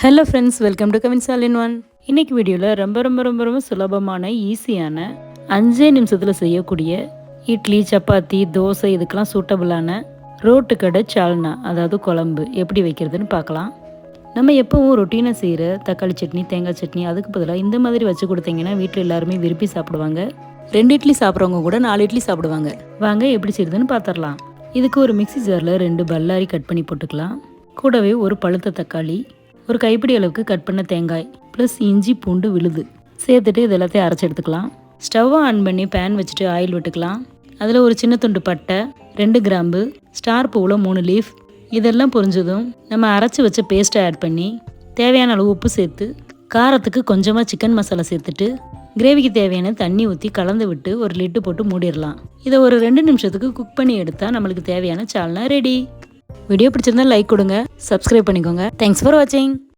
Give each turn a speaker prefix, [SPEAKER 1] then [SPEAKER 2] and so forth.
[SPEAKER 1] Hello friends, welcome to Cavin's all in one. இன்னைக்கு வீடியோவில் ரொம்ப சுலபமான ஈஸியான 5 நிமிஷத்தில் செய்யக்கூடிய இட்லி, சப்பாத்தி, தோசை இதுக்கெல்லாம் சூட்டபுளான ரோட்டு கடை சால்னா, அதாவது குழம்பு எப்படி வைக்கிறதுன்னு பார்க்கலாம். நம்ம எப்பவும் ரொட்டீனாக செய்கிற தக்காளி சட்னி, தேங்காய் சட்னி அதுக்கு பதிலாக இந்த மாதிரி வச்சு கொடுத்தீங்கன்னா வீட்டில் எல்லாருமே விரும்பி சாப்பிடுவாங்க. 2 இட்லி சாப்பிட்றவங்க கூட 4 இட்லி சாப்பிடுவாங்க. வாங்க எப்படி செய்யுதுன்னு பார்த்துடலாம். இதுக்கு ஒரு மிக்ஸி ஜாரில் 2 பல்லாரி கட் பண்ணி போட்டுக்கலாம். கூடவே ஒரு பழுத்த தக்காளி, ஒரு கைப்பிடி அளவுக்கு கட் பண்ண தேங்காய் ப்ளஸ் இஞ்சி பூண்டு விழுது சேர்த்துட்டு இது எல்லாத்தையும் அரைச்சி எடுத்துக்கலாம். ஸ்டவ்வை ஆன் பண்ணி பேன் வச்சுட்டு ஆயில் விட்டுக்கலாம். அதில் ஒரு சின்ன துண்டு பட்டை, 2 கிராம்பு, ஸ்டார் பூவில் 3 லீஃப் இதெல்லாம் பொரிஞ்சதும் நம்ம அரைச்சி வச்ச பேஸ்ட்டை ஆட் பண்ணி தேவையான அளவு உப்பு சேர்த்து காரத்துக்கு கொஞ்சமாக சிக்கன் மசாலா சேர்த்துட்டு கிரேவிக்கு தேவையான தண்ணி ஊற்றி கலந்து விட்டு ஒரு லிட்டு போட்டு மூடிடலாம். இதை ஒரு 2 நிமிஷத்துக்கு குக் பண்ணி எடுத்தால் நம்மளுக்கு தேவையான சால்னா ரெடி. வீடியோ பிடிச்சிருந்தா லைக் கொடுங்க, சப்ஸ்கிரைப் பண்ணிக்கோங்க. தேங்க்ஸ் ஃபார் வாட்சிங்.